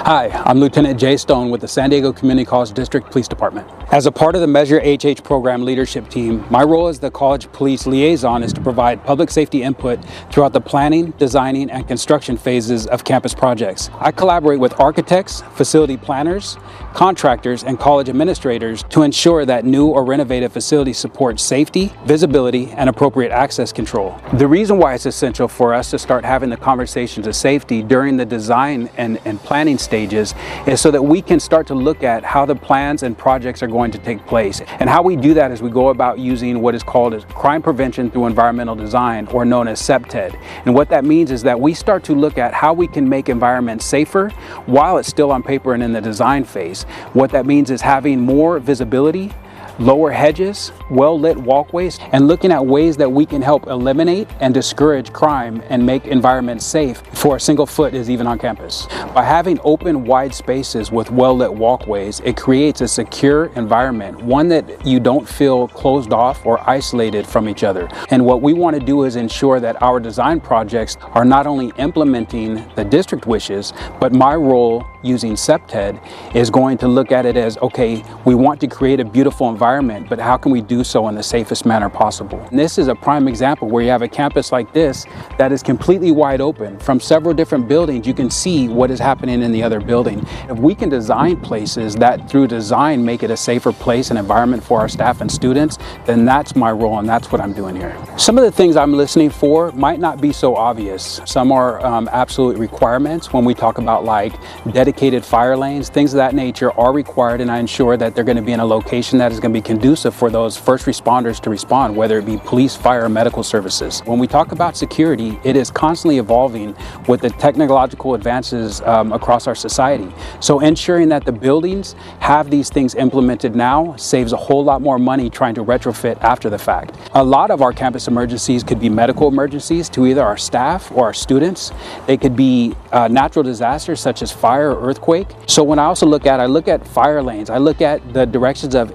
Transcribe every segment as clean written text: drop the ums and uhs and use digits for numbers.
Hi, I'm Lieutenant Jay Stone with the San Diego Community College District Police Department. As a part of the Measure HH program leadership team, my role as the college police liaison is to provide public safety input throughout the planning, designing, and construction phases of campus projects. I collaborate with architects, facility planners, contractors, and college administrators to ensure that new or renovated facilities support safety, visibility, and appropriate access control. The reason why it's essential for us to start having the conversations of safety during the design and planning stages is so that we can start to look at how the plans and projects are going to take place. And how we do that is we go about using what is called as crime prevention through environmental design, or known as CPTED. And what that means is that we start to look at how we can make environments safer while it's still on paper and in the design phase. What that means is having more visibility, lower hedges, well-lit walkways, and looking at ways that we can help eliminate and discourage crime and make environments safe before a single foot is even on campus. By having open, wide spaces with well-lit walkways, it creates a secure environment, one that you don't feel closed off or isolated from each other. And what we want to do is ensure that our design projects are not only implementing the district wishes, but my role using CPTED is going to look at it as, okay, we want to create a beautiful environment, but how can we do so in the safest manner possible? And this is a prime example where you have a campus like this that is completely wide open. From several different buildings, you can see what is happening in the other building. If we can design places that through design make it a safer place and environment for our staff and students, then that's my role and that's what I'm doing here. Some of the things I'm listening for might not be so obvious. Some are absolute requirements. When we talk about like dedicated fire lanes, things of that nature are required, and I ensure that they're going to be in a location that is going to be conducive for those first responders to respond, whether it be police, fire, or medical services. When we talk about security, it is constantly evolving with the technological advances across our society. So ensuring that the buildings have these things implemented now saves a whole lot more money trying to retrofit after the fact. A lot of our campus emergencies could be medical emergencies to either our staff or our students. They could be natural disasters such as fire or earthquake. So when I also look at fire lanes, I look at the directions of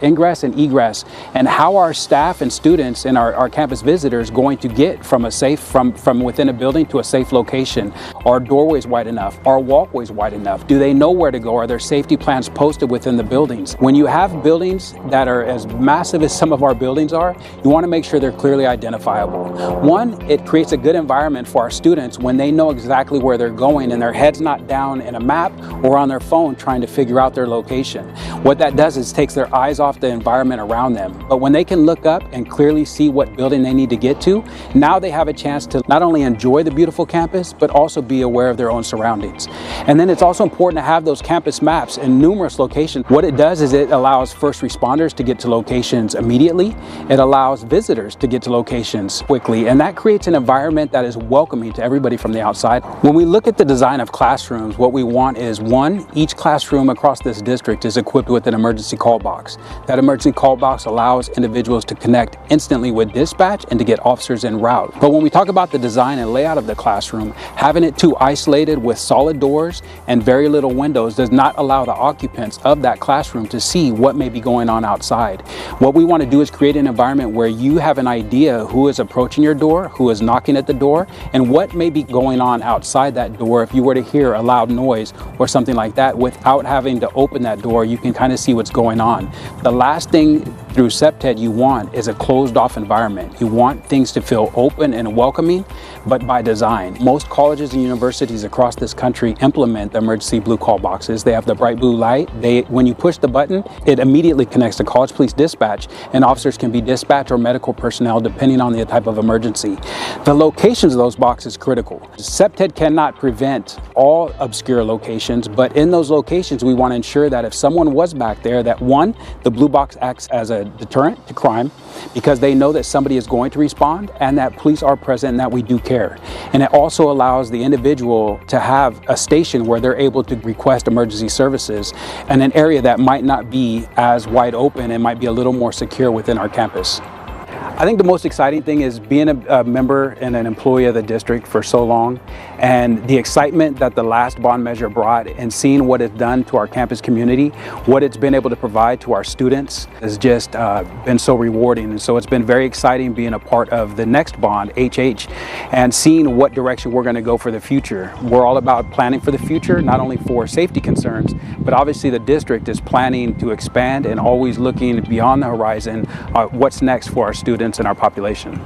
ingress and egress, and how our staff and students and our campus visitors going to get from a safe from within a building to a safe location. Are doorways wide enough? Are walkways wide enough? Do they know where to go? Are there safety plans posted within the buildings? When you have buildings that are as massive as some of our buildings are, you want to make sure they're clearly identifiable. One, it creates a good environment for our students when they know exactly where they're going and their head's not down in a map or on their phone trying to figure out their location. What that does is takes their eyes off the environment around them. But when they can look up and clearly see what building they need to get to, now they have a chance to not only enjoy the beautiful campus, but also be aware of their own surroundings. And then it's also important to have those campus maps in numerous locations. What it does is it allows first responders to get to locations immediately. It allows visitors to get to locations quickly, and that creates an environment that is welcoming to everybody from the outside. When we look at the design of classrooms, what we want is, one, each classroom across this district is equipped with an emergency call box. That emergency call box allows individuals to connect instantly with dispatch and to get officers en route. But when we talk about the design and layout of the classroom, having it too isolated with solid doors and very little windows does not allow the occupants of that classroom to see what may be going on outside. What we want to do is create an environment where you have an idea who is approaching your door, who is knocking at the door, and what may be going on outside that door. If you were to hear a loud noise or something like that, without having to open that door, you can kind of see what's going on. The last thing through CPTED you want is a closed off environment. You want things to feel open and welcoming, but by design. Most colleges and universities across this country implement the emergency blue call boxes. They have the bright blue light. When you push the button, it immediately connects to college police dispatch, and officers can be dispatched or medical personnel depending on the type of emergency. The locations of those boxes is critical. CPTED cannot prevent all obscure locations, but in those locations we want to ensure that if someone was back there, that one, the blue box acts as a deterrent to crime because they know that somebody is going to respond and that police are present and that we do care. And it also allows the individual to have a station where they're able to request emergency services in an area that might not be as wide open and might be a little more secure within our campus. I think the most exciting thing is being a member and an employee of the district for so long, and the excitement that the last bond measure brought and seeing what it's done to our campus community, what it's been able to provide to our students has just been so rewarding. And so it's been very exciting being a part of the next bond, HH, and seeing what direction we're going to go for the future. We're all about planning for the future, not only for safety concerns, but obviously the district is planning to expand and always looking beyond the horizon, what's next for our students and our population.